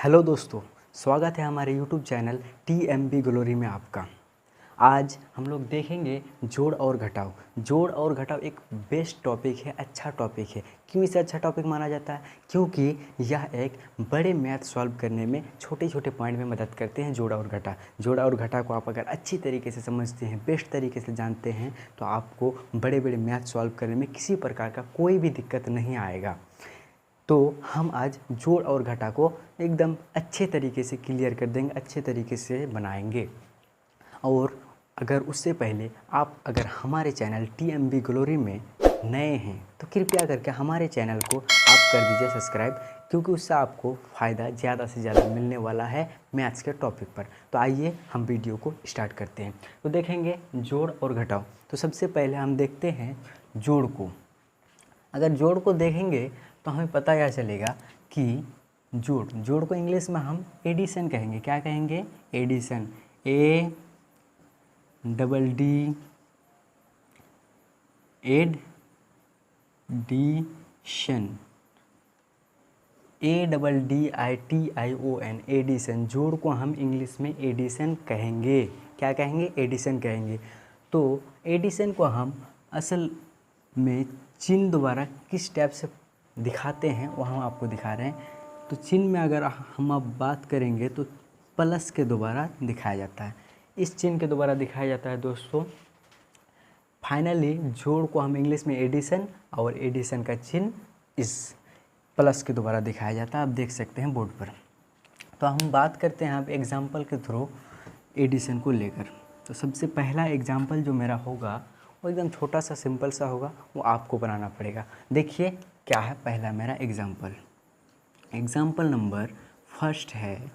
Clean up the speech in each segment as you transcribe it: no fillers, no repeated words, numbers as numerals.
Hello दोस्तों, स्वागत है हमारे यूट्यूब चैनल TMB ग्लोरी में आपका। आज हम लोग देखेंगे जोड़ और घटाव। जोड़ और घटाव एक बेस्ट टॉपिक है, अच्छा टॉपिक है। क्यों इसे अच्छा टॉपिक माना जाता है? क्योंकि यह एक बड़े मैथ सॉल्व करने में छोटे छोटे पॉइंट में मदद करते हैं। जोड़ और घटा, जोड़ और घटा को आप अगर अच्छी तरीके से समझते हैं, बेस्ट तरीके से जानते हैं, तो आपको बड़े बड़े मैथ सॉल्व करने में किसी प्रकार का कोई भी दिक्कत नहीं आएगा। तो हम आज जोड़ और घटा को एकदम अच्छे तरीके से क्लियर कर देंगे, अच्छे तरीके से बनाएंगे। और अगर उससे पहले आप अगर हमारे चैनल TMB ग्लोरी में नए हैं तो कृपया करके हमारे चैनल को आप कर दीजिए सब्सक्राइब, क्योंकि उससे आपको फ़ायदा ज़्यादा से ज़्यादा मिलने वाला है मैथ्स के टॉपिक पर। तो आइए हम वीडियो को स्टार्ट करते हैं। तो देखेंगे जोड़ और घटाव। तो सबसे पहले हम देखते हैं जोड़ को। अगर जोड़ को देखेंगे तो हमें पता यह चलेगा कि जोड़ को इंग्लिश में हम एडिशन कहेंगे। क्या कहेंगे? एडिशन। Addition, ADDITION, addition. जोड़ को हम इंग्लिश में एडिशन कहेंगे। क्या कहेंगे? एडिशन कहेंगे। तो एडिशन को हम असल में चिन्ह द्वारा किस टाइप से दिखाते हैं वो हम आपको दिखा रहे हैं। तो चिन्ह में अगर हम अब बात करेंगे तो प्लस के द्वारा दिखाया जाता है। इस चिन्ह के द्वारा दिखाया जाता है दोस्तों। फाइनली जोड़ को हम इंग्लिश में एडिशन, और एडिशन का चिन्ह इस प्लस के द्वारा दिखाया जाता है। आप देख सकते हैं बोर्ड पर। तो हम बात करते हैं अब एग्जाम्पल के थ्रू एडिशन को लेकर। तो सबसे पहला एग्जाम्पल जो मेरा होगा वो एकदम छोटा सा सिंपल सा होगा, वो आपको बनाना पड़ेगा। देखिए क्या है पहला मेरा एग्जाम्पल। एग्जाम्पल नंबर फर्स्ट है,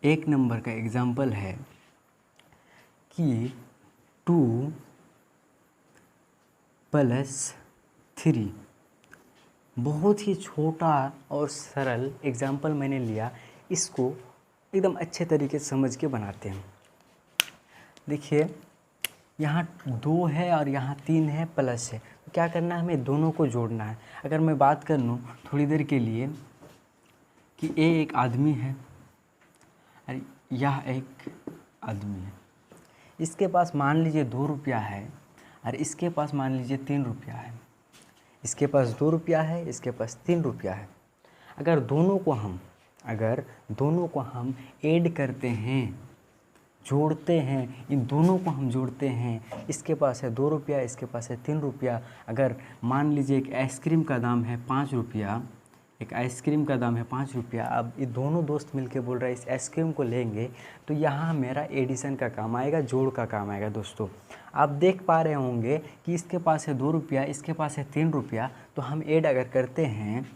एक नंबर का एग्जाम्पल है कि 2 + 3। बहुत ही छोटा और सरल एग्जाम्पल मैंने लिया, इसको एकदम अच्छे तरीके से समझ के बनाते हैं। देखिए यहाँ 2 है और यहाँ 3 है, प्लस है। तो क्या करना है? हमें दोनों को जोड़ना है। अगर मैं बात कर लूँ थोड़ी देर के लिए कि एक आदमी है और यह एक आदमी है, इसके पास मान लीजिए 2 रुपया है और इसके पास मान लीजिए 3 रुपया है। इसके पास 2 रुपया है, इसके पास 3 रुपया है। अगर दोनों को हम ऐड करते हैं, जोड़ते हैं, इन दोनों को हम जोड़ते हैं, इसके पास है 2 रुपया, इसके पास है 3 रुपया। अगर मान लीजिए एक आइसक्रीम का दाम है 5 रुपया, एक आइसक्रीम का दाम है 5 रुपया। अब ये दोनों दोस्त मिलके बोल रहे हैं इस आइसक्रीम को लेंगे, तो यहाँ मेरा एडिशन का काम आएगा, जोड़ का काम आएगा। दोस्तों आप देख पा रहे होंगे कि इसके पास है 2 रुपया, इसके पास है 3 रुपया। तो हम ऐड अगर करते हैं,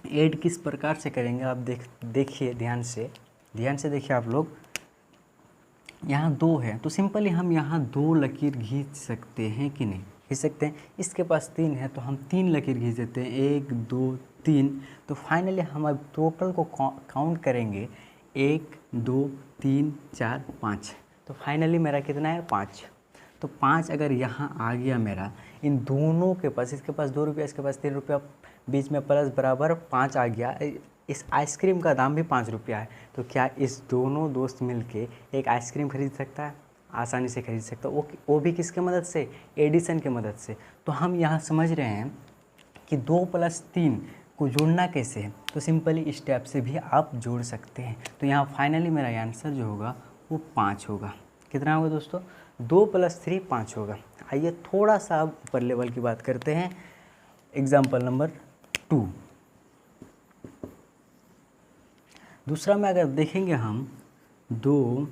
ऐड किस प्रकार से करेंगे आप देखिए ध्यान से देखिए आप लोग। यहाँ 2 है तो सिंपली हम यहाँ 2 लकीर खींच सकते हैं कि नहीं? खींच सकते हैं। इसके पास 3 है तो हम 3 लकीर खींच देते हैं, 1 2 3। तो फाइनली हम अब टोटल को काउंट करेंगे, 1 2 3 4 5। तो फाइनली मेरा कितना है? 5। तो 5 अगर यहाँ आ गया मेरा, इन दोनों के पास, इसके पास 2 रुपया, इसके पास 3 रुपया, बीच में प्लस बराबर 5 आ गया। इस आइसक्रीम का दाम भी 5 रुपया है। तो क्या इस दोनों दोस्त मिलके एक आइसक्रीम खरीद सकता है? आसानी से खरीद सकता है। वो भी किसके मदद से? एडिशन की मदद से। तो हम यहाँ समझ रहे हैं कि 2 + 3 को जोड़ना कैसे है। तो सिंपली इस स्टेप से भी आप जोड़ सकते हैं। तो यहाँ फाइनली मेरा आंसर जो होगा वो 5 होगा। कितना होगा दोस्तों? 2 + 3 5 होगा। आइए थोड़ा सा ऊपर लेवल की बात करते हैं। Example number 2। दूसरा में अगर देखेंगे हम 2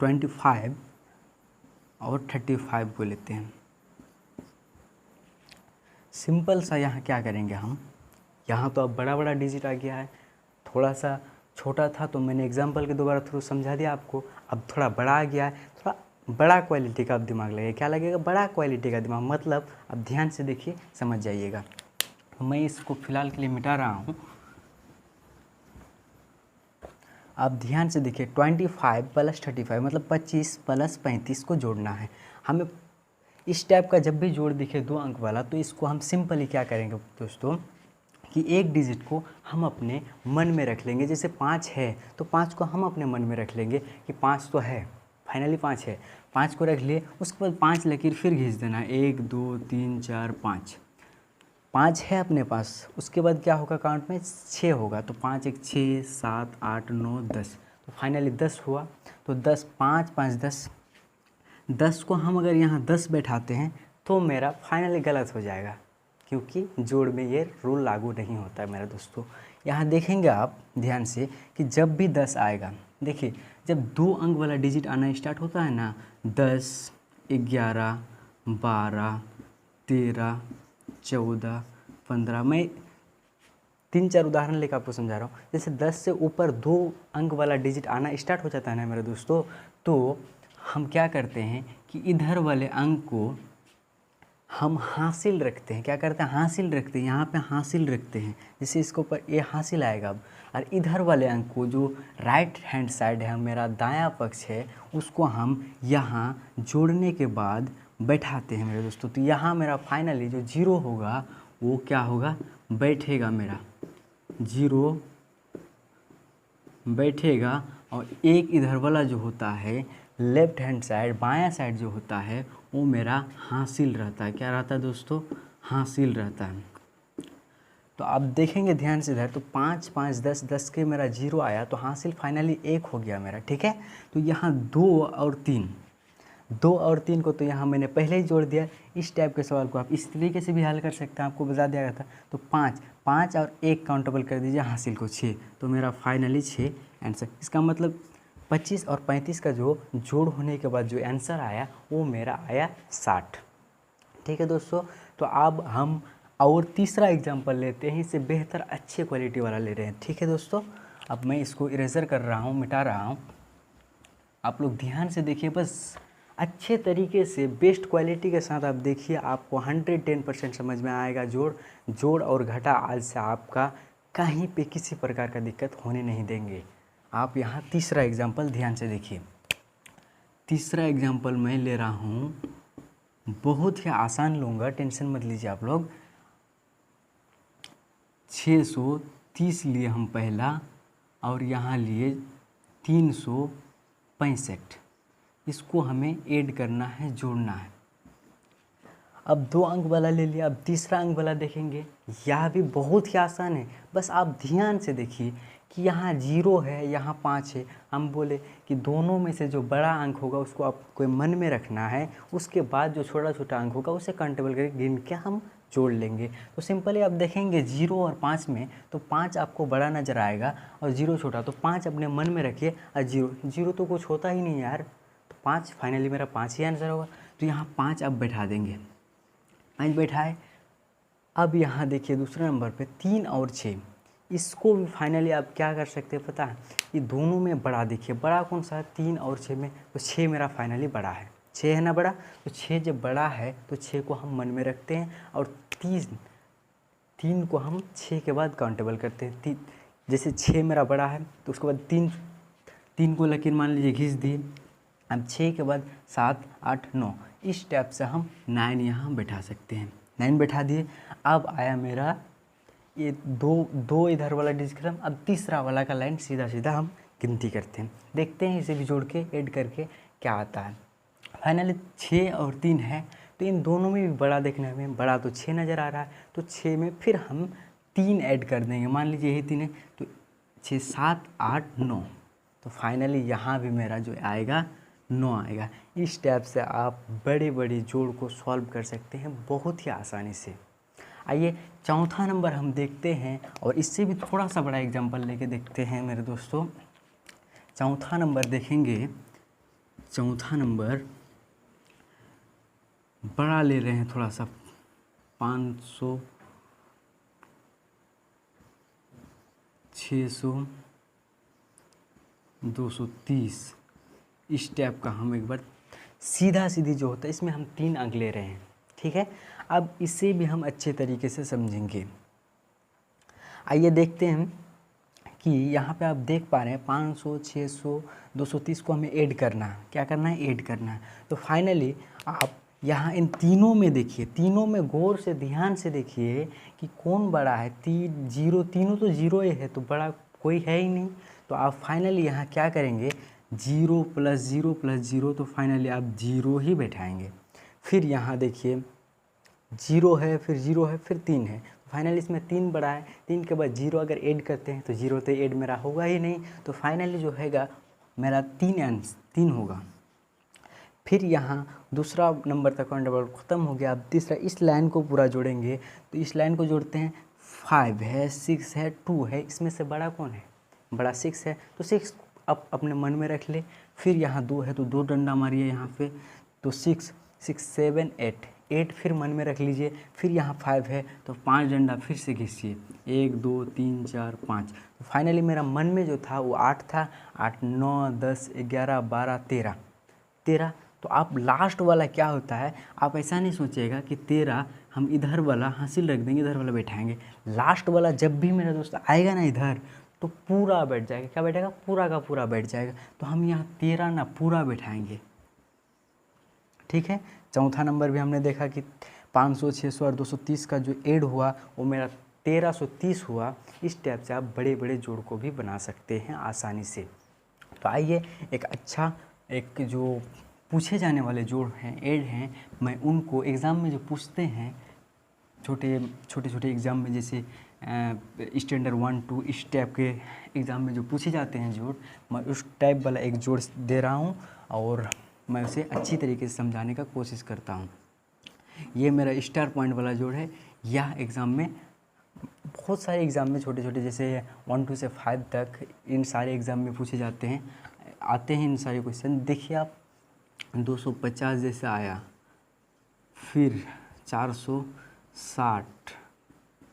25 और 35 को लेते हैं। सिंपल सा यहाँ क्या करेंगे हम, यहाँ तो अब बड़ा बड़ा डिजिट आ गया है, थोड़ा सा छोटा था तो मैंने एग्जाम्पल के द्वारा थ्रू समझा दिया आपको। अब थोड़ा बड़ा आ गया है, थोड़ा बड़ा क्वालिटी का अब दिमाग लगेगा। क्या लगेगा? बड़ा क्वालिटी का दिमाग। मतलब अब ध्यान से देखिए, समझ जाइएगा। मैं इसको फ़िलहाल के लिए मिटा रहा हूँ। आप ध्यान से देखिए, 25 + 35 मतलब 25 + 35 को जोड़ना है हमें। इस टाइप का जब भी जोड़ दिखे 2 अंक वाला, तो इसको हम सिंपली क्या करेंगे दोस्तों, कि एक डिजिट को हम अपने मन में रख लेंगे। जैसे 5 है तो 5 को हम अपने मन में रख लेंगे कि 5 तो है, फाइनली 5 है, 5 को रख लिए। उसके बाद 5 लकीर फिर खींच देना, 1 2 3 4 5, 5 है अपने पास। उसके बाद क्या होगा, काउंट में 6 होगा, तो 5 1 6 7 8 9 10, तो फाइनली 10 हुआ। तो 10 5 5 10, 10 को हम अगर यहाँ 10 बैठाते हैं तो मेरा फाइनली गलत हो जाएगा, क्योंकि जोड़ में ये रूल लागू नहीं होता है मेरे दोस्तों। यहाँ देखेंगे आप ध्यान से कि जब भी 10 आएगा, देखिए जब 2 अंक वाला डिजिट आना स्टार्ट होता है ना, 10 11 12 13 14 15, मैं 3-4 उदाहरण लेकर आपको समझा रहा हूँ। जैसे 10 से ऊपर 2 अंक वाला डिजिट आना स्टार्ट हो जाता है ना मेरे दोस्तों, तो हम क्या करते हैं कि इधर वाले अंक को हम हासिल रखते हैं। क्या करते हैं, हासिल रखते हैं, यहाँ पे हासिल रखते हैं। जैसे इसके ऊपर ये हासिल आएगा अब, और इधर वाले अंक को जो राइट हैंड साइड है, मेरा दायां पक्ष है, उसको हम यहाँ जोड़ने के बाद बैठाते हैं मेरे दोस्तों। तो यहाँ मेरा फाइनली जो 0 होगा वो क्या होगा, बैठेगा, मेरा 0 बैठेगा। और एक इधर वाला जो होता है लेफ्ट हैंड साइड, बायां साइड जो होता है, वो मेरा हासिल रहता है। क्या रहता है दोस्तों, हासिल रहता है। तो आप देखेंगे ध्यान से इधर, तो 5 5 10, 10 के मेरा 0 आया, तो हासिल फाइनली 1 हो गया मेरा, ठीक है। तो यहाँ 2 और 3, 2 और 3 को तो यहाँ मैंने पहले ही जोड़ दिया। इस टाइप के सवाल को आप इस तरीके से भी हल कर सकते हैं, आपको बता दिया गया था। तो 5 5 और 1 काउंटेबल कर दीजिए, हासिल को 6, तो मेरा फाइनली 6 आंसर। इसका मतलब 25 और 35 का जो जोड़ होने के बाद जो आंसर आया वो मेरा आया 60, ठीक है दोस्तों। तो अब हम और तीसरा एग्जाम्पल लेते हैं, इससे बेहतर अच्छे क्वालिटी वाला ले रहे हैं, ठीक है दोस्तों। अब मैं इसको इरेजर कर रहा हूँ, मिटा रहा हूँ। आप लोग ध्यान से देखिए, बस अच्छे तरीके से बेस्ट क्वालिटी के साथ आप देखिए, आपको 110% समझ में आएगा। जोड़ और घटा आज से आपका कहीं पे किसी प्रकार का दिक्कत होने नहीं देंगे। आप यहाँ तीसरा एग्जाम्पल ध्यान से देखिए। तीसरा एग्जाम्पल मैं ले रहा हूँ, बहुत ही आसान लूँगा, टेंशन मत लीजिए आप लोग। 630 लिए हम पहला, और यहाँ लिए 365, इसको हमें ऐड करना है, जोड़ना है। अब 2 अंक वाला ले लिया, अब तीसरा अंक वाला देखेंगे। यह भी बहुत ही आसान है, बस आप ध्यान से देखिए कि यहाँ 0 है, यहाँ 5 है। हम बोले कि दोनों में से जो बड़ा अंक होगा उसको आपको मन में रखना है, उसके बाद जो छोटा छोटा अंक होगा उसे काउंटेबल करके गिन के हम जोड़ लेंगे। तो सिंपली आप देखेंगे 0 और 5 में, तो 5 आपको बड़ा नज़र आएगा और 0 छोटा, तो 5 अपने मन में रखिए, और 0 तो कुछ होता ही नहीं यार, तो 5 फाइनली मेरा 5 ही आंसर होगा। तो यहाँ 5 अब बैठा देंगे, 5 बैठाए। अब यहाँ देखिए दूसरे नंबर पे 3 और 6, इसको भी फाइनली आप क्या कर सकते हैं पता है, ये दोनों में बड़ा देखिए, बड़ा कौन सा है, 3 और 6 में, तो 6 मेरा फाइनली बड़ा है, 6 है ना बड़ा। तो 6 जब बड़ा है तो 6 को हम मन में रखते हैं, और 3 को हम 6 के बाद काउंटेबल करते हैं। जैसे 6 मेरा बड़ा है तो उसके बाद 3 को लकीर मान लीजिए खींच दिए। अब 6 के बाद 7 8 9, इस टाइप से हम 9 यहाँ बैठा सकते हैं, 9 बैठा दिए। अब आया मेरा ये दो इधर वाला डिजिट खत्म। अब तीसरा वाला का लाइन सीधा सीधा हम गिनती करते हैं, देखते हैं इसे भी जोड़ के ऐड करके क्या आता है। फाइनली 6 और 3 है, तो इन दोनों में भी बड़ा देखने में, बड़ा तो 6 नज़र आ रहा है, तो 6 में फिर हम 3 ऐड कर देंगे। मान लीजिए यही 3 है, तो 6 7 8 9, तो फाइनली यहाँ भी मेरा जो आएगा 9 आएगा। इस टाइप से आप बड़े बड़े जोड़ को सॉल्व कर सकते हैं बहुत ही आसानी से। आइए चौथा नंबर हम देखते हैं, और इससे भी थोड़ा सा बड़ा एग्जाम्पल लेके देखते हैं मेरे दोस्तों। चौथा नंबर देखेंगे, चौथा नंबर बड़ा ले रहे हैं थोड़ा सा, 500 600 230, इस टाइप का हम एक बार सीधा सीधी जो होता है इसमें हम 3 अंक ले रहे हैं, ठीक है। अब इसे भी हम अच्छे तरीके से समझेंगे। आइए देखते हैं कि यहाँ पे आप देख पा रहे हैं 500 600 230 को हमें ऐड करना है। क्या करना है, ऐड करना है। तो फाइनली आप यहाँ इन तीनों में देखिए, तीनों में गौर से ध्यान से देखिए कि कौन बड़ा है। जीरो, तीनों तो जीरो ही है, तो बड़ा कोई है ही नहीं। तो आप फाइनली यहाँ क्या करेंगे, zero plus zero plus zero, तो फाइनली आप जीरो ही बैठाएंगे। फिर यहाँ देखिए जीरो है, फिर जीरो है, फिर तीन है, फाइनली इसमें तीन बड़ा है। तीन के बाद जीरो अगर ऐड करते हैं तो जीरो तो ऐड मेरा होगा ही नहीं, तो फाइनली जो हैगा मेरा तीन होगा। फिर यहाँ दूसरा नंबर तक काउंटेबल ख़त्म हो गया। अब तीसरा इस लाइन को पूरा जोड़ेंगे, तो इस लाइन को जोड़ते हैं, 5 है, 6 है, 2 है, इसमें से बड़ा कौन है, बड़ा 6 है, तो 6 अब अपने मन में रख ले। फिर यहाँ 2 है तो 2 डंडा मारिए यहाँ पे, तो 6 6 7 8 फिर मन में रख लीजिए। फिर यहाँ 5 है तो 5 डंडा फिर से घिसिए, 1 2 3 4 5, तो फाइनली मेरा मन में जो था वो 8 था। 8 9 10 11 12 13। तो आप लास्ट वाला क्या होता है, आप ऐसा नहीं सोचिएगा कि 13 हम इधर वाला हासिल रख देंगे, इधर वाला बैठाएंगे। लास्ट वाला जब भी मेरा दोस्त आएगा ना इधर, तो पूरा बैठ जाएगा। क्या बैठेगा, पूरा का पूरा बैठ जाएगा। तो हम यहाँ 13 ना पूरा बैठाएंगे, ठीक है। चौथा नंबर भी हमने देखा कि 500 600 और 230 का जो ऐड हुआ वो मेरा 1330 हुआ। इस टाइप से आप बड़े बड़े जोड़ को भी बना सकते हैं आसानी से। तो आइए एक अच्छा, एक जो पूछे जाने वाले जोड़ हैं, ऐड हैं, मैं उनको एग्ज़ाम में जो पूछते हैं छोटे छोटे एग्ज़ाम में, जैसे स्टैंडर्ड 1 2 इस टाइप के एग्ज़ाम में जो पूछे जाते हैं जोड़, मैं उस टाइप वाला एक जोड़ दे रहा हूँ और मैं उसे अच्छी तरीके से समझाने का कोशिश करता हूँ। ये मेरा स्टार पॉइंट वाला जोड़ है। यह एग्ज़ाम में, बहुत सारे एग्ज़ाम में छोटे छोटे जैसे 1 2 से 5 तक इन सारे एग्ज़ाम में पूछे जाते हैं, आते हैं इन सारे क्वेश्चन। देखिए आप 250 जैसे आया, फिर 460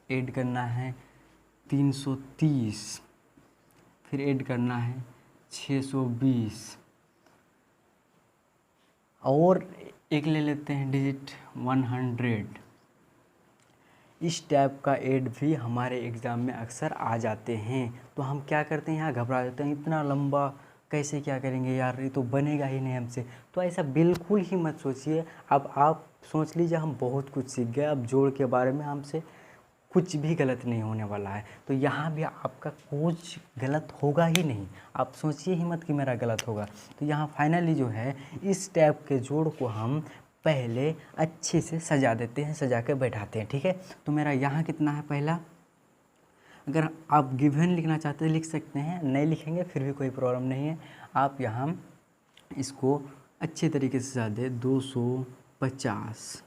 ऐड करना है, 330 फिर ऐड करना है, 620 और एक ले लेते हैं डिजिट 100। इस टाइप का ऐड भी हमारे एग्ज़ाम में अक्सर आ जाते हैं। तो हम क्या करते हैं, यहाँ घबरा जाते हैं, इतना लंबा कैसे क्या करेंगे यार, ये तो बनेगा ही नहीं हमसे। तो ऐसा बिल्कुल ही मत सोचिए। अब आप सोच लीजिए हम बहुत कुछ सीख गए, अब जोड़ के बारे में हमसे कुछ भी गलत नहीं होने वाला है। तो यहाँ भी आपका कुछ गलत होगा ही नहीं, आप सोचिए ही मत कि मेरा गलत होगा। तो यहाँ फाइनली जो है इस टाइप के जोड़ को हम पहले अच्छे से सजा देते हैं, सजा के बैठाते हैं, ठीक है। तो मेरा यहाँ कितना है पहला, अगर आप गिवन लिखना चाहते हैं लिख सकते हैं, नहीं लिखेंगे फिर भी कोई प्रॉब्लम नहीं है। आप यहाँ इसको अच्छे तरीके से सजा दें, 250।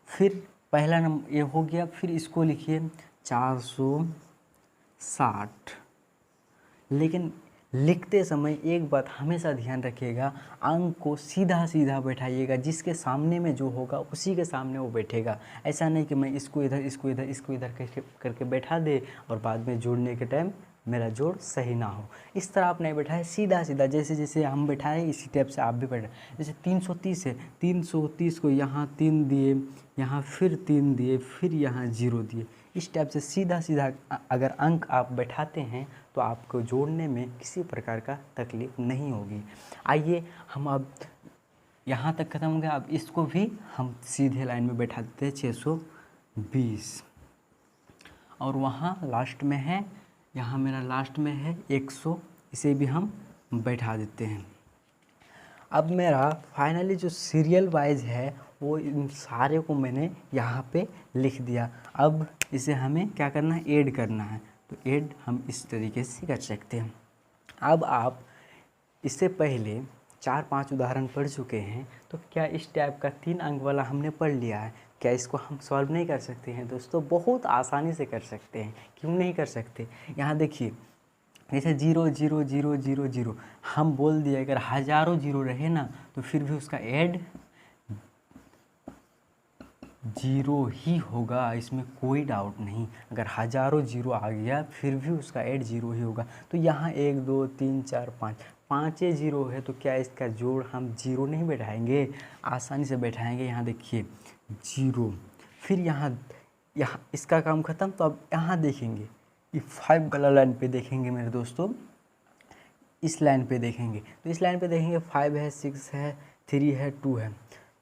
फिर पहला नंबर ये हो गया, फिर इसको लिखिए 460। लेकिन लिखते समय एक बात हमेशा ध्यान रखिएगा, अंक को सीधा सीधा बैठाइएगा, जिसके सामने में जो होगा उसी के सामने वो बैठेगा। ऐसा नहीं कि मैं इसको इधर इसको इधर इसको इधर करके बैठा दे और बाद में जोड़ने के टाइम मेरा जोड़ सही ना हो। इस तरह आप नहीं बैठाए, सीधा सीधा जैसे जैसे हम बैठाए इसी टाइप से आप भी बैठाए। जैसे 330 है, 330 को यहाँ 3 दिए, यहाँ फिर 3 दिए, फिर यहाँ 0 दिए। इस टाइप से सीधा सीधा अगर अंक आप बैठाते हैं तो आपको जोड़ने में किसी प्रकार का तकलीफ़ नहीं होगी। आइए हम अब यहाँ तक ख़त्म हो गया, अब इसको भी हम सीधे लाइन में बैठा देते हैं 620। और वहाँ लास्ट में है, यहाँ मेरा लास्ट में है 100, इसे भी हम बैठा देते हैं। अब मेरा फाइनली जो सीरियल वाइज है वो इन सारे को मैंने यहाँ पे लिख दिया। अब इसे हमें क्या करना है, ऐड करना है। तो ऐड हम इस तरीके से कर सकते हैं। अब आप इससे पहले 4-5 उदाहरण पढ़ चुके हैं, तो क्या इस टाइप का 3 अंक वाला हमने पढ़ लिया है, क्या इसको हम सॉल्व नहीं कर सकते हैं दोस्तों? बहुत आसानी से कर सकते हैं, क्यों नहीं कर सकते। यहाँ देखिए जैसे 0 0 0 0 0 हम बोल दिए, अगर हज़ारों जीरो रहे ना तो फिर भी उसका ऐड 0 ही होगा, इसमें कोई डाउट नहीं। अगर हज़ारों जीरो आ गया फिर भी उसका ऐड 0 ही होगा। तो यहाँ 1 2 3 4 5 पाँचें 0 है, तो क्या इसका जोड़ हम 0 नहीं बैठाएंगे? आसानी से बैठाएंगे। यहाँ देखिए 0, फिर यहाँ इसका काम ख़त्म। तो अब यहाँ देखेंगे ये 5 वाला लाइन पे देखेंगे मेरे दोस्तों, इस लाइन पे देखेंगे, तो इस लाइन पे देखेंगे 5 है, 6 है, 3 है, 2 है।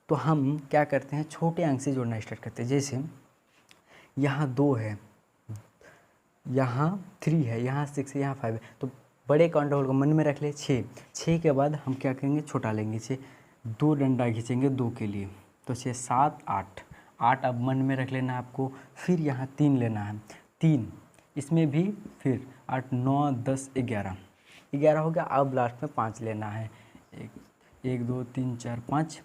तो हम क्या करते हैं, छोटे अंक से जोड़ना स्टार्ट करते हैं। जैसे यहाँ 2 है, यहाँ 3 है, यहाँ 6 है, यहाँ 5 है, तो बड़े काउंट होल को मन में रख ले 6। 6 के बाद हम क्या करेंगे, छोटा लेंगे 6, 2 डंडा खींचेंगे 2 के लिए, तो 6 7 8, 8 अब मन में रख लेना आपको। फिर यहाँ 3 लेना है, 3 इसमें भी फिर 8 9 10 11, 11 हो गया। अब लास्ट में 5 लेना है, 1 2 3 4 5,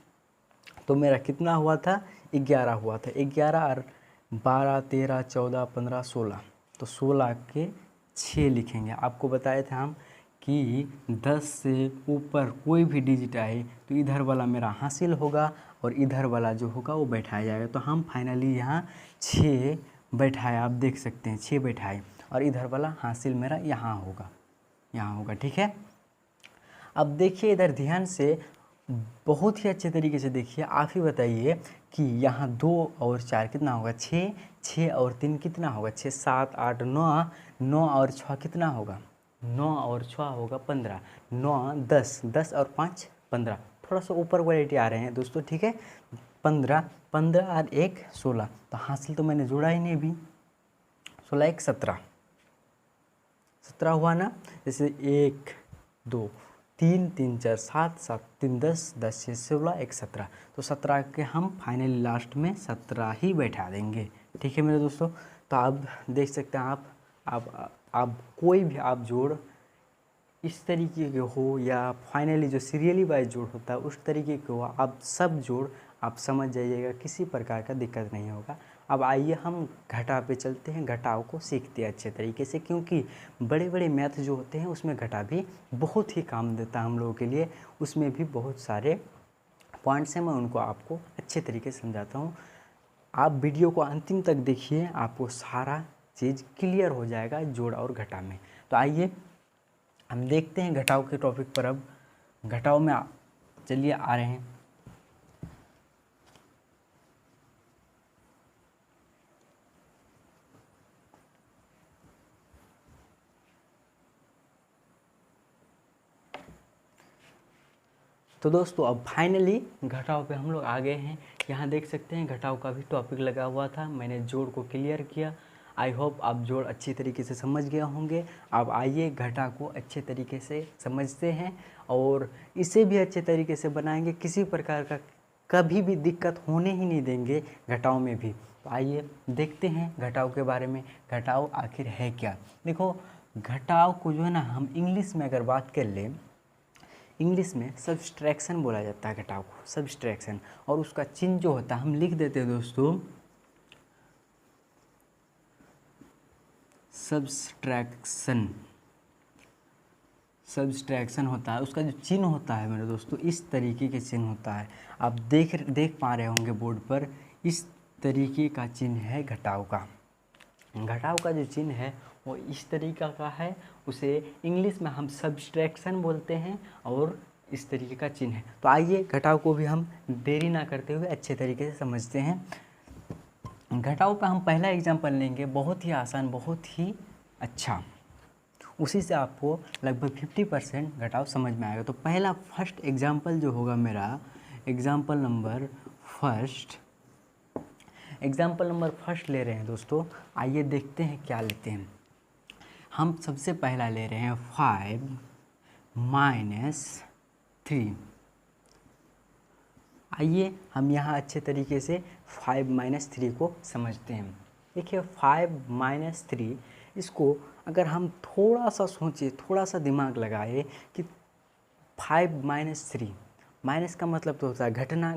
तो मेरा कितना हुआ था, 11 हुआ था। 11 और 12 13 14 15 16, तो 16 के 6 लिखेंगे। आपको बताए थे हम कि 10 से ऊपर कोई भी डिजिट आए तो इधर वाला मेरा हासिल होगा और इधर वाला जो होगा वो बैठाया जाएगा। तो हम फाइनली यहाँ 6 बैठाए, आप देख सकते हैं 6 बैठाए, और इधर वाला हासिल मेरा यहाँ होगा, यहाँ होगा। ठीक है, अब देखिए इधर ध्यान से, बहुत ही अच्छे तरीके से देखिए, आप ही बताइए कि यहाँ 2 और 4 कितना होगा, 6, 6 और 3 कितना होगा, 6 7 8 9, 9 और 6 कितना होगा, 9 और 6 होगा 15, 9 10, 10 और 5 15, थोड़ा सा ऊपर क्वालिटी आ रहे हैं दोस्तों। ठीक है, 15, 15 और 1 16, तो हासिल तो मैंने जोड़ा ही नहीं अभी, 16 1 17, 17 हुआ ना। जैसे 1 2 3 3 4 7 7 3 10 10 6 16 1 17, तो 17 के हम फाइनली लास्ट में 17 ही बैठा देंगे। ठीक है मेरे दोस्तों, तो आप देख सकते हैं, आप कोई भी आप जोड़ इस तरीके के हो या फाइनली जो सीरियली वाइज जोड़ होता है उस तरीके के हो, आप सब जोड़ आप समझ जाइएगा, किसी प्रकार का दिक्कत नहीं होगा। अब आइए हम घटाव पे चलते हैं, घटाव को सीखते हैं अच्छे तरीके से, क्योंकि बड़े बड़े मैथ जो होते हैं उसमें घटा भी बहुत ही काम देता है हम लोगों के लिए। उसमें भी बहुत सारे पॉइंट्स हैं, मैं उनको आपको अच्छे तरीके से समझाता हूँ। आप वीडियो को अंतिम तक देखिए, आपको सारा चीज़ क्लियर हो जाएगा जोड़ और घटा में। तो आइए हम देखते हैं घटाव के टॉपिक पर। अब घटाव में चलिए आ रहे हैं। तो दोस्तों अब फाइनली घटाव पे हम लोग आ गए हैं। यहाँ देख सकते हैं घटाव का भी टॉपिक लगा हुआ था, मैंने जोड़ को क्लियर किया। आई होप आप जोड़ अच्छी तरीके से समझ गए होंगे। अब आइए घटा को अच्छे तरीके से समझते हैं और इसे भी अच्छे तरीके से बनाएंगे, किसी प्रकार का कभी भी दिक्कत होने ही नहीं देंगे घटाव में भी। तो आइए देखते हैं घटाव के बारे में, घटाव आखिर है क्या। देखो घटाव को जो है ना, हम इंग्लिश में अगर बात कर लें, इंग्लिश में सब्सट्रैक्शन बोला जाता है घटाव को, सब्सट्रैक्शन। और उसका चिन्ह जो होता है हम लिख देते हैं दोस्तों, सब्सट्रैक्शन। सब्सट्रैक्शन होता है, उसका जो चिन्ह होता है मेरे दोस्तों इस तरीके के चिन्ह होता है। आप देख पा रहे होंगे बोर्ड पर, इस तरीके का चिन्ह है घटाव का। घटाव का जो चिन्ह है वो इस तरीका का है, उसे इंग्लिश में हम सब्सट्रैक्शन बोलते हैं और इस तरीके का चिन्ह है। तो आइए घटाव को भी हम देरी ना करते हुए अच्छे तरीके से समझते हैं। घटाव का हम पहला एग्जांपल लेंगे, बहुत ही आसान, बहुत ही अच्छा, उसी से आपको लगभग 50% घटाव समझ में आएगा। तो पहला फर्स्ट एग्जांपल जो होगा मेरा, एग्जांपल नंबर फर्स्ट ले रहे हैं दोस्तों। आइए देखते हैं क्या लेते हैं। हम सबसे पहला ले रहे हैं 5 - 3। आइए हम यहाँ अच्छे तरीके से 5 - 3 को समझते हैं। देखिए 5 - 3, इसको अगर हम थोड़ा सा सोचें, थोड़ा सा दिमाग लगाए कि 5 - 3, माइनस का मतलब तो होता है घटना,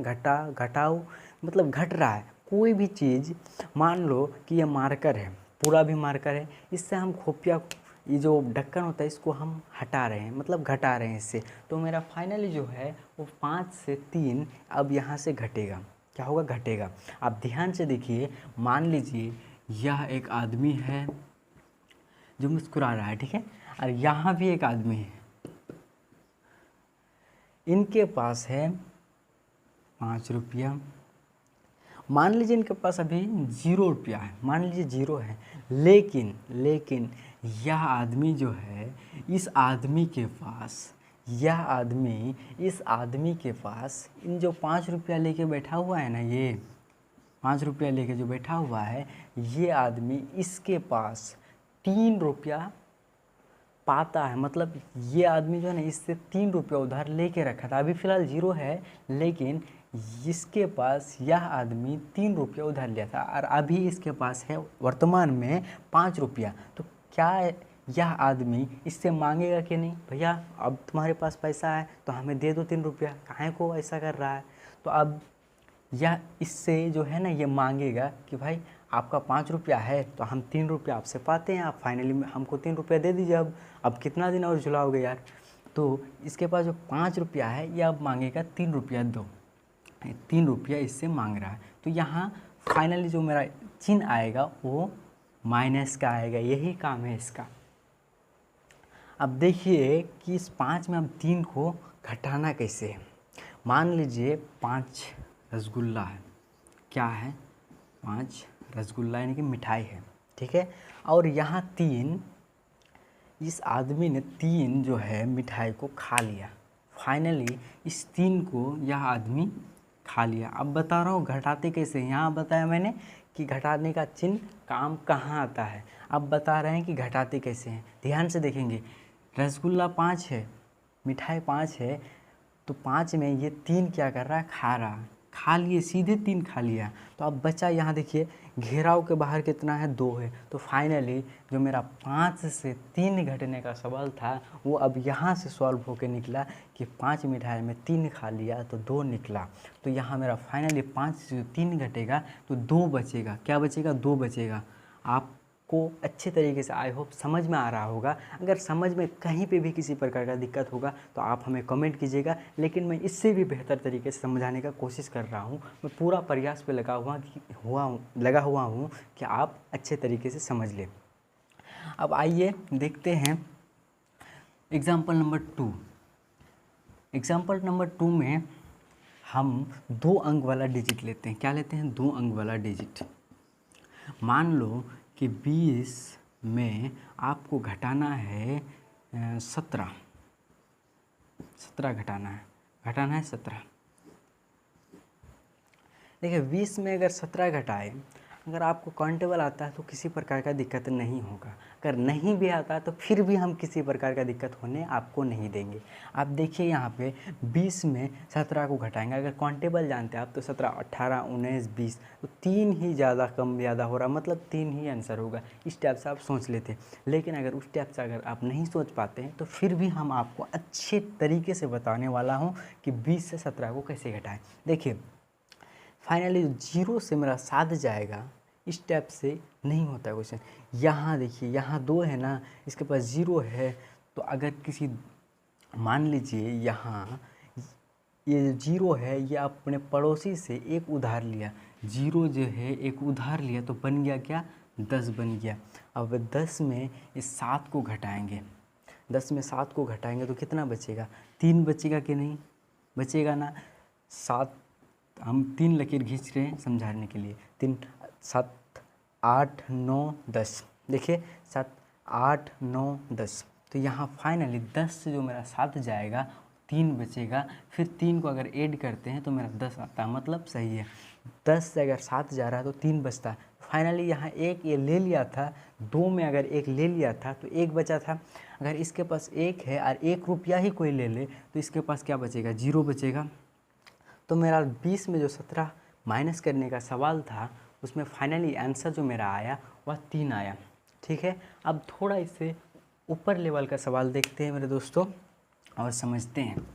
घटाव, मतलब घट रहा है कोई भी चीज़। मान लो कि ये मार्कर है, पूरा भी मार्कर है, इससे हम खुफिया ये जो ढक्कन होता है इसको हम हटा रहे हैं, मतलब घटा रहे हैं इससे। तो मेरा फाइनली जो है वो 5 से 3 अब यहाँ से घटेगा। क्या होगा, घटेगा। आप ध्यान से देखिए, मान लीजिए यह एक आदमी है जो मुस्कुरा रहा है, ठीक है, और यहाँ भी एक आदमी है, इनके पास है 5 रुपया। मान लीजिए इनके पास अभी 0 रुपया है, मान लीजिए 0 है, लेकिन यह आदमी जो है, इस आदमी के पास यह आदमी, इस आदमी के पास इन जो 5 रुपया लेके बैठा हुआ है ना, ये 5 रुपया लेके जो बैठा हुआ है, ये आदमी इसके पास 3 रुपया पाता है। मतलब ये आदमी जो है ना, इससे 3 रुपया उधार लेके रखा था। अभी फ़िलहाल 0 है, लेकिन इसके पास यह आदमी 3 रुपया उधार लिया था और अभी इसके पास है वर्तमान में 5 रुपया। तो क्या यह आदमी इससे मांगेगा कि नहीं, भैया अब तुम्हारे पास पैसा है तो हमें दे दो 3 रुपया, काहे को ऐसा कर रहा है। तो अब यह इससे जो है ना, ये मांगेगा कि भाई आपका 5 रुपया है तो हम 3 रुपया आपसे पाते हैं, आप फाइनली में हमको 3 रुपया दे दीजिए। अब कितना दिन और झुलाओगे यार। तो इसके पास जो 5 रुपया है, ये अब मांगेगा 3 रुपया दो, 3 रुपया इससे मांग रहा है। तो यहाँ फाइनली जो मेरा चिन्ह आएगा वो माइनस का आएगा। यही काम है इसका। अब देखिए कि इस 5 में अब 3 को घटाना कैसे है। मान लीजिए 5 रसगुल्ला है। क्या है? 5 रसगुल्ला यानी कि मिठाई है, ठीक है। और यहाँ 3, इस आदमी ने 3 जो है मिठाई को खा लिया। फाइनली इस 3 को यह आदमी खा लिया। अब बता रहा हूँ घटाते कैसे। यहाँ बताया मैंने कि घटाने का चिन्ह काम कहाँ आता है। अब बता रहे हैं कि घटाते कैसे हैं। ध्यान से देखेंगे, रसगुल्ला 5 है, मिठाई 5 है, तो 5 में ये 3 क्या कर रहा है, खा रहा, खा लिए, सीधे 3 खा लिया। तो अब बचा यहाँ देखिए, घेराव के बाहर कितना है, 2 है। तो फाइनली जो मेरा 5 से 3 घटने का सवाल था, वो अब यहाँ से सॉल्व होकर निकला कि 5 मिठाई में 3 खा लिया तो 2 निकला। तो यहाँ मेरा फाइनली 5 से 3 घटेगा तो 2 बचेगा। क्या बचेगा? 2 बचेगा। आपको अच्छे तरीके से आई होप समझ में आ रहा होगा। अगर समझ में कहीं पे भी किसी प्रकार का दिक्कत होगा तो आप हमें कमेंट कीजिएगा, लेकिन मैं इससे भी बेहतर तरीके से समझाने का कोशिश कर रहा हूँ। मैं पूरा प्रयास पे लगा हुआ हूँ कि आप अच्छे तरीके से समझ लें। अब आइए देखते हैं एग्ज़ाम्पल नंबर 2। एग्ज़ाम्पल नंबर 2 में हम 2 अंक वाला डिजिट लेते हैं। क्या लेते हैं? 2 अंक वाला डिजिट। मान लो कि 20 में आपको घटाना है 17 घटाना है 17। देखिए 20 में अगर 17 घटाए, अगर आपको काउंटेबल आता है तो किसी प्रकार का दिक्कत नहीं होगा। अगर नहीं भी आता तो फिर भी हम किसी प्रकार का दिक्कत होने आपको नहीं देंगे। आप देखिए यहाँ पे 20 में 17 को घटाएंगे। अगर काउंटेबल जानते हैं आप तो 17, 18, 19, 20, तो 3 ही ज़्यादा कम ज़्यादा हो रहा, मतलब 3 ही आंसर होगा। इस टाइप से आप सोच लेते। लेकिन अगर उस टाइप से अगर आप नहीं सोच पाते हैं तो फिर भी हम आपको अच्छे तरीके से बताने वाला हूँ कि 20 से 17 को कैसे घटाएँ। देखिए फाइनली 0 से मेरा 7 जाएगा, इस टाइप से नहीं होता है क्वेश्चन। यहाँ देखिए, यहाँ 2 है ना, इसके पास 0 है। तो अगर किसी, मान लीजिए यहाँ ये 0 है, ये अपने पड़ोसी से एक उधार लिया। 0 जो है एक उधार लिया तो बन गया क्या? 10 बन गया। अब 10 में इस 7 को घटाएंगे, 10 में 7 को घटाएंगे तो कितना बचेगा? 3 बचेगा कि नहीं? बचेगा ना। 7, हम 3 लकीर खींच रहे हैं समझाने के लिए। 3, 7, 8, 9, 10। देखिए 7, 8, 9, 10। तो यहाँ फाइनली 10 से जो मेरा 7 जाएगा, 3 बचेगा। फिर 3 को अगर ऐड करते हैं तो मेरा 10 आता है, मतलब सही है। 10 से अगर 7 जा रहा है तो 3 बचता है। फाइनली यहाँ 1 ये ले लिया था, 2 में अगर 1 ले लिया था तो 1 बचा था। अगर इसके पास 1 है और 1 रुपया ही कोई ले ले तो इसके पास क्या बचेगा? 0 बचेगा। तो मेरा 20 में जो 17 माइनस करने का सवाल था, उसमें फाइनली आंसर जो मेरा आया वह 3 आया। ठीक है, अब थोड़ा इससे ऊपर लेवल का सवाल देखते हैं मेरे दोस्तों और समझते हैं।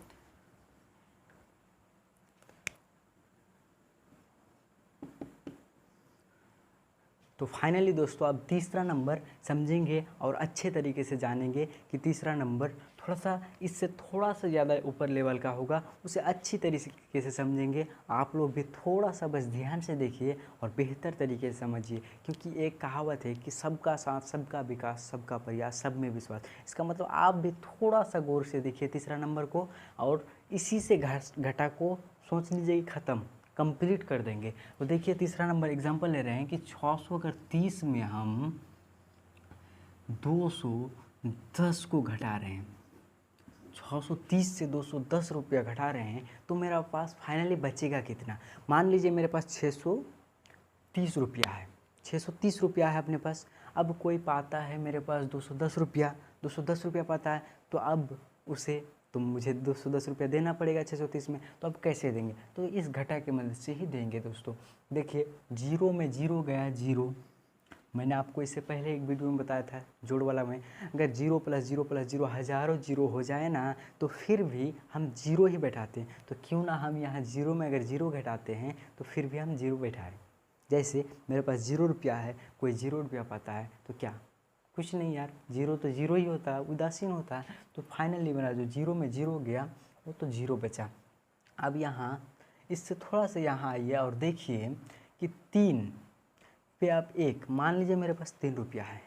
तो फाइनली दोस्तों अब तीसरा नंबर समझेंगे और अच्छे तरीके से जानेंगे कि तीसरा नंबर थोड़ा सा इससे थोड़ा सा ज़्यादा ऊपर लेवल का होगा। उसे अच्छी तरीके से समझेंगे। आप लोग भी थोड़ा सा बस ध्यान से देखिए और बेहतर तरीके से समझिए, क्योंकि एक कहावत है कि सबका साथ सबका विकास सबका प्रयास सब में विश्वास। इसका मतलब आप भी थोड़ा सा गौर से देखिए तीसरा नंबर को, और इसी से घटा को सोच लीजिए ख़त्म कंप्लीट कर देंगे। तो देखिए तीसरा नंबर एग्जांपल ले रहे हैं कि 630 में हम 210 को घटा रहे हैं। 630 से 210 रुपया घटा रहे हैं तो मेरा पास फाइनली बचेगा कितना। मान लीजिए मेरे पास 630 रुपया है, 630 रुपया है अपने पास। अब कोई पाता है मेरे पास 210 रुपया, 210 रुपया पाता है, तो अब उसे तो मुझे 210 रुपया देना पड़ेगा 630 में। तो अब कैसे देंगे, तो इस घटा की मदद से ही देंगे दोस्तों। देखिए जीरो में जीरो गया, जीरो, मैंने आपको इससे पहले एक वीडियो में बताया था जोड़ वाला में, अगर जीरो प्लस जीरो हज़ारों जीरो हो जाए ना तो फिर भी हम जीरो ही बैठाते हैं। तो क्यों ना हम यहाँ जीरो में अगर जीरो घटाते हैं तो फिर भी हम जीरो बैठाएं। जैसे मेरे पास 0 रुपया है, कोई 0 रुपया पाता है तो क्या, कुछ नहीं यार, जीरो तो जीरो ही होता है, उदासीन होता है। तो फाइनली मेरा जो जीरो में जीरो गया वो तो जीरो बचा। अब यहाँ इससे थोड़ा सा यहाँ आइए और देखिए कि 3 पे आप 1, मान लीजिए मेरे पास 3 रुपया है,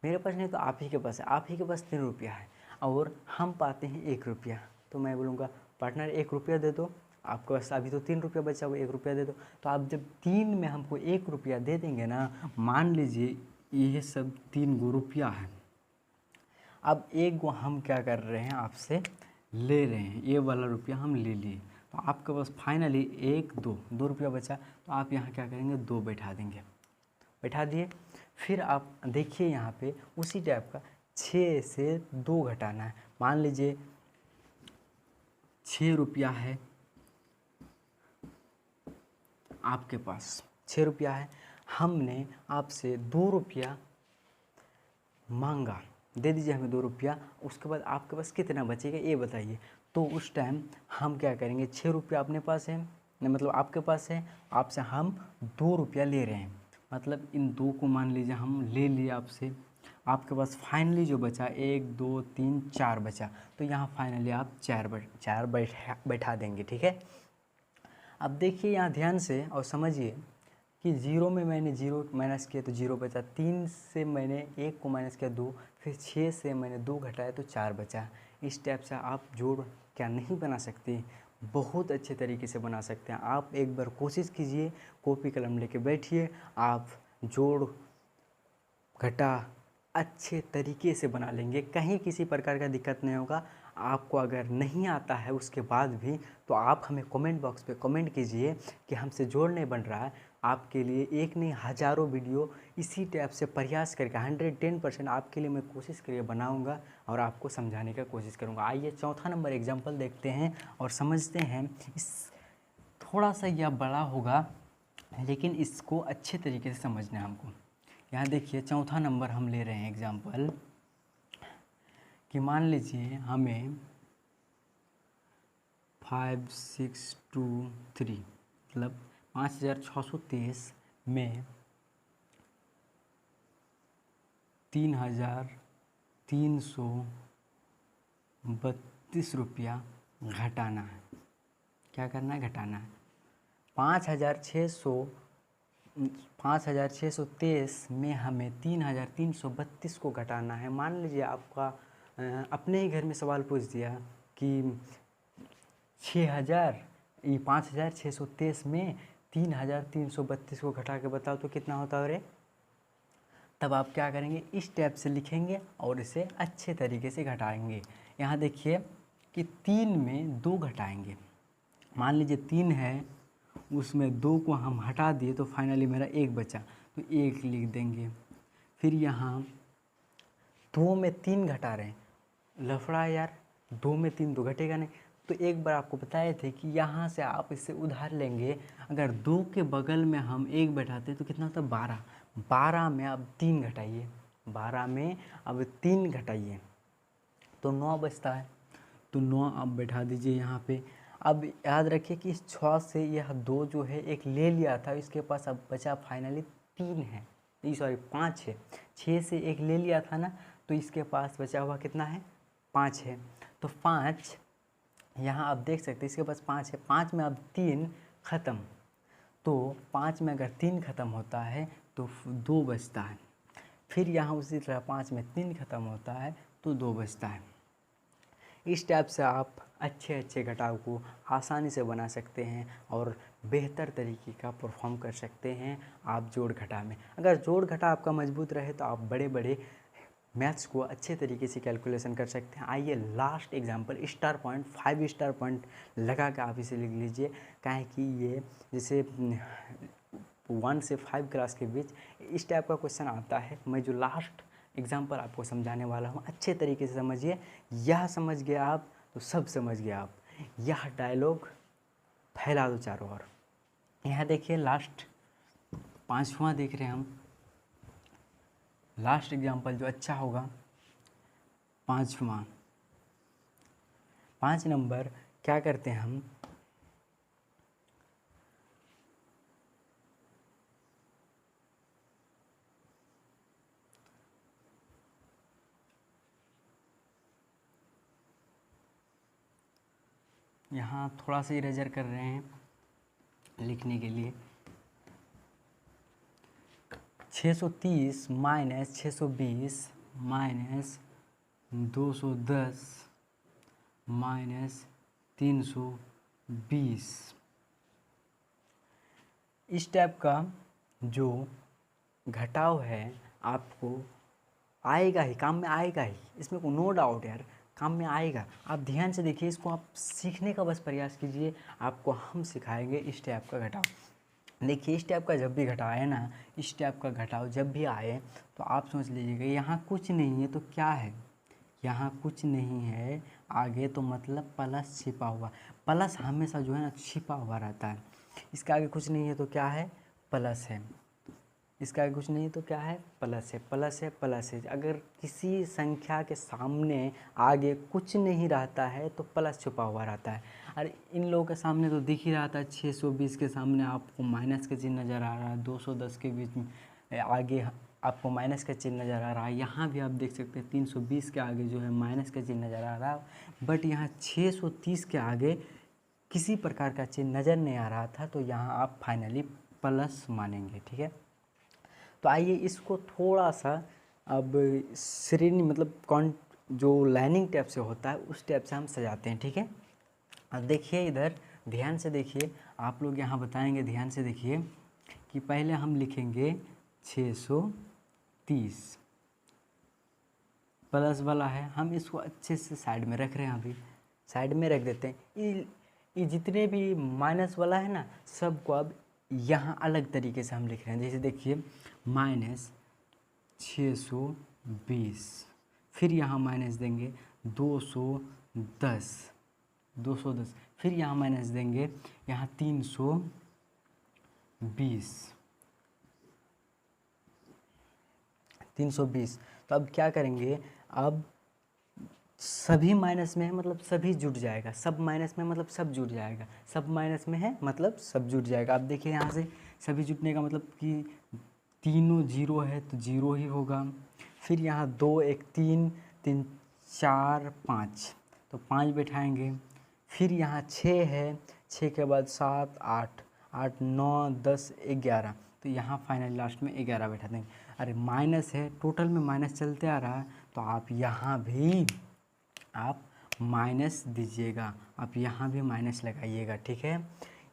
मेरे पास नहीं तो आप ही के पास है, आप ही के पास 3 रुपया है और हम पाते हैं 1 रुपया। तो मैं बोलूँगा पार्टनर 1 रुपया दे दो, आपके पास अभी तो 3 रुपया बचा हुआ, 1 रुपया दे दो। तो आप जब 3 में हमको 1 रुपया दे देंगे ना, मान लीजिए ये सब 3 गो रुपया है, अब एक गो हम क्या कर रहे हैं आपसे ले रहे हैं, ये वाला रुपया हम ले लिए, तो आपके पास फाइनली 1 2 रुपया बचा। तो आप यहाँ क्या करेंगे, 2 बैठा देंगे, बैठा दिए। फिर आप देखिए यहाँ पे उसी टाइप का 6 से 2 घटाना है। मान लीजिए 6 रुपया है आपके पास, 6 रुपया है, हमने आपसे 2 रुपया मांगा, दे दीजिए हमें 2 रुपया। उसके बाद आपके पास कितना बचेगा ये बताइए। तो उस टाइम हम क्या करेंगे, 6 रुपया अपने पास है, मतलब आपके पास है, आपसे हम 2 रुपया ले रहे हैं, मतलब इन 2 को मान लीजिए हम ले लिए आपसे, आपके पास फाइनली जो बचा 1 2 3 4 बचा। तो यहाँ फाइनली आप 4 बैठा देंगे, ठीक है। अब देखिए यहाँ ध्यान से और समझिए कि जीरो में मैंने जीरो माइनस किया तो जीरो बचा, 3 से मैंने 1 को माइनस किया 2, फिर 6 से मैंने 2 घटाया तो 4 बचा। इस टाइप से आप जोड़ क्या नहीं बना सकते, बहुत अच्छे तरीके से बना सकते हैं। आप एक बार कोशिश कीजिए, कॉपी कलम लेके बैठिए, आप जोड़ घटा अच्छे तरीके से बना लेंगे, कहीं किसी प्रकार का दिक्कत नहीं होगा। आपको अगर नहीं आता है उसके बाद भी तो आप हमें कमेंट बॉक्स पे कमेंट कीजिए कि हमसे जोड़ नहीं बन रहा है। आपके लिए एक नहीं हज़ारों वीडियो इसी टाइप से प्रयास करके 110% आपके लिए मैं कोशिश करके बनाऊंगा और आपको समझाने का कोशिश करूंगा। आइए चौथा नंबर एग्जांपल देखते हैं और समझते हैं। इस थोड़ा सा यह बड़ा होगा लेकिन इसको अच्छे तरीके से समझना है हमको। यहाँ देखिए चौथा नंबर हम ले रहे हैं एग्जांपल कि मान लीजिए हमें 5623 मतलब 5623 में 3332 रुपया घटाना है। क्या करना है, घटाना है। 5623 में हमें 3332 को घटाना है। मान लीजिए आपका अपने ही घर में सवाल पूछ दिया कि 5623 में 3332 को घटा के बताओ तो कितना होता है रे। तब आप क्या करेंगे, इस टाइप से लिखेंगे और इसे अच्छे तरीके से घटाएंगे। यहाँ देखिए कि 3 में 2 घटाएंगे। मान लीजिए 3 है, उसमें 2 को हम हटा दिए तो फाइनली मेरा 1 बचा, तो 1 लिख देंगे। फिर यहाँ 2 में 3 घटा रहे हैं, लफड़ा यार, 2 में 3 तो घटेगा नहीं। तो एक बार आपको बताए थे कि यहाँ से आप इससे उधार लेंगे, अगर 2 के बगल में हम 1 बैठाते तो कितना होता, 12। 12 में अब 3 घटाइए, 12 में अब 3 घटाइए तो 9 बचता है। तो 9 आप बैठा दीजिए यहाँ पे। अब याद रखिए कि इस 6 से यह 2 जो है एक ले लिया था, इसके पास अब बचा फाइनली 3 है, सॉरी 5 है। 6 से एक ले लिया था ना, तो इसके पास बचा हुआ कितना है, 5 है। तो 5 यहाँ आप देख सकते हैं इसके पास 5 है। 5 में अब 3 ख़त्म, तो 5 में अगर 3 ख़त्म होता है तो 2 बचता है। फिर यहाँ उसी तरह 5 में 3 ख़त्म होता है तो 2 बचता है। इस टाइप से आप अच्छे अच्छे घटाव को आसानी से बना सकते हैं और बेहतर तरीके का परफॉर्म कर सकते हैं आप जोड़ घटा में। अगर जोड़ घटा आपका मजबूत रहे तो आप बड़े बड़े मैथ्स को अच्छे तरीके से कैलकुलेशन कर सकते हैं। आइए last example star point 5 star point लगा के आप इसे लिख लीजिए, काहे कि ये जैसे 1 से 5 क्लास के बीच इस टाइप का क्वेश्चन आता है। मैं जो लास्ट एग्जांपल आपको समझाने वाला हूँ अच्छे तरीके से समझिए, यह समझ गए आप तो सब समझ गए आप। यह डायलॉग फैला दो चारों ओर। यहाँ देखिए लास्ट 5वां देख रहे हैं हम, लास्ट एग्जांपल जो अच्छा होगा 5वां। 5 नंबर क्या करते हैं हम, यहाँ थोड़ा सा इरेजर कर रहे हैं लिखने के लिए। 630 माइनस 620 माइनस 210 माइनस 320, इस टाइप का जो घटाव है आपको आएगा ही, काम में आएगा ही, इसमें को नो डाउट यार, काम में आएगा। आप ध्यान से देखिए, इसको आप सीखने का बस प्रयास कीजिए, आपको हम सिखाएंगे इस टाइप का घटाव। देखिए इस टाइप का जब भी घटाव आए ना, इस टाइप का घटाव जब भी आए तो आप सोच लीजिएगा यहाँ कुछ नहीं है तो क्या है, यहाँ कुछ नहीं है आगे तो मतलब प्लस छिपा हुआ। प्लस हमेशा जो है ना छिपा हुआ रहता है। इसका आगे कुछ नहीं है तो क्या है, प्लस है। इसका आगे कुछ नहीं तो क्या है, प्लस है, प्लस है, प्लस है। अगर किसी संख्या के सामने आगे कुछ नहीं रहता है तो प्लस छुपा हुआ रहता है। और इन लोगों के सामने तो दिख ही रहा था, 620 के सामने आपको माइनस का चिन्ह नज़र आ रहा है, 210 के बीच में आगे आपको माइनस का चिन्ह नज़र आ रहा है। यहाँ भी आप देख सकते हैं 320 के आगे जो है माइनस का चिन्ह नज़र आ रहा है, बट यहाँ 630 के आगे किसी प्रकार का चिन्ह नज़र नहीं आ रहा था, तो यहाँ आप फाइनली प्लस मानेंगे। ठीक है, तो आइए इसको थोड़ा सा अब श्रेणी मतलब जो लाइनिंग टाइप से होता है उस टाइप से हम सजाते हैं। ठीक है, अब देखिए इधर ध्यान से देखिए, आप लोग यहाँ बताएंगे, ध्यान से देखिए कि पहले हम लिखेंगे 630 प्लस वाला है, हम इसको अच्छे से साइड में रख रहे हैं, अभी साइड में रख देते हैं। ये जितने भी माइनस वाला है ना, सबको अब यहाँ अलग तरीके से हम लिख रहे हैं। जैसे देखिए माइनस 620, फिर यहाँ माइनस देंगे 210, फिर यहाँ माइनस देंगे यहाँ 320। तो अब क्या करेंगे, अब सभी माइनस में है मतलब सभी जुट जाएगा, सब माइनस में मतलब सब जुट जाएगा, सब माइनस में है मतलब सब जुट जाएगा। अब देखिए यहाँ से सभी जुटने का मतलब कि तीनों जीरो है तो जीरो ही होगा। फिर यहाँ 2 1 3 3 4 5, तो 5 बैठाएंगे। फिर यहाँ 6 है, 6 के बाद 7 8 8 9 10 11, तो यहाँ फाइनल लास्ट में 11 बैठा देंगे। अरे माइनस है, टोटल में माइनस चलते आ रहा है, तो आप यहाँ भी आप माइनस दीजिएगा, आप यहाँ भी माइनस लगाइएगा। ठीक है,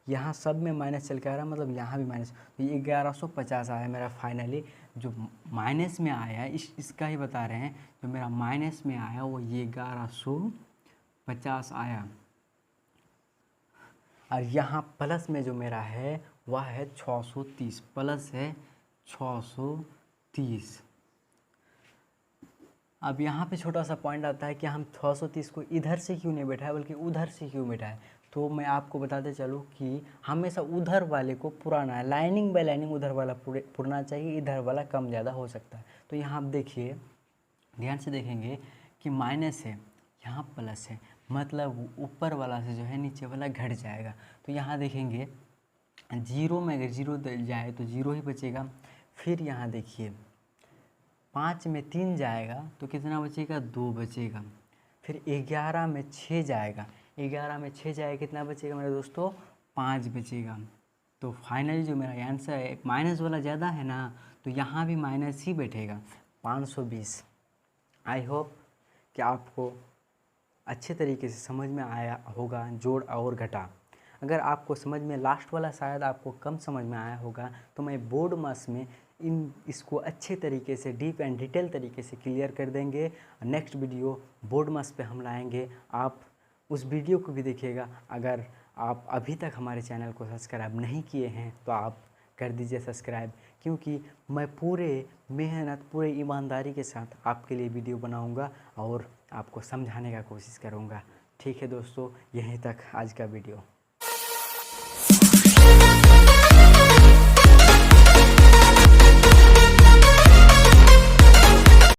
यहाँ सब में माइनस चल के आ रहा है, मतलब यहाँ भी माइनस, तो ये 1150 आया मेरा फाइनली। जो माइनस में आया है इसका ही बता रहे हैं, जो मेरा माइनस में आया वो ये 1150 आया। और यहाँ प्लस में जो मेरा है वह है 630, प्लस है 630। अब यहाँ पे छोटा सा पॉइंट आता है कि हम 630 को इधर से क्यों नहीं बैठाए बल्कि उधर से क्यों बैठाए। तो मैं आपको बताते चलूँ कि हमेशा उधर वाले को पुराना है, लाइनिंग बाय लाइनिंग उधर वाला पुरना चाहिए, इधर वाला कम ज़्यादा हो सकता है। तो यहाँ आप देखिए, ध्यान से देखेंगे कि माइनस है, यहाँ प्लस है, मतलब ऊपर वाला से जो है नीचे वाला घट जाएगा। तो यहाँ देखेंगे जीरो में अगर जीरो जाए तो जीरो ही बचेगा। फिर यहाँ देखिए 5 में 3 जाएगा तो कितना बचेगा, 2 बचेगा। फिर 11 में 6 जाएगा, 11 में 6 जाएगा कितना बचेगा मेरे दोस्तों, 5 बचेगा। तो फाइनली जो मेरा आंसर है, माइनस वाला ज़्यादा है ना, तो यहाँ भी माइनस ही बैठेगा, 520। आई होप कि आपको अच्छे तरीके से समझ में आया होगा जोड़ और घटा। अगर आपको समझ में लास्ट वाला शायद आपको कम समझ में आया होगा, तो मैं बोर्ड मास में इसको अच्छे तरीके से डीप एंड डिटेल तरीके से क्लियर कर देंगे। नेक्स्ट वीडियो बोर्ड मास पे हम लाएंगे, आप उस वीडियो को भी देखिएगा। अगर आप अभी तक हमारे चैनल को सब्सक्राइब नहीं किए हैं तो आप कर दीजिए सब्सक्राइब, क्योंकि मैं पूरे मेहनत पूरे ईमानदारी के साथ आपके लिए वीडियो बनाऊंगा और आपको समझाने का कोशिश करूंगा। ठीक है दोस्तों, यहीं तक आज का वीडियो।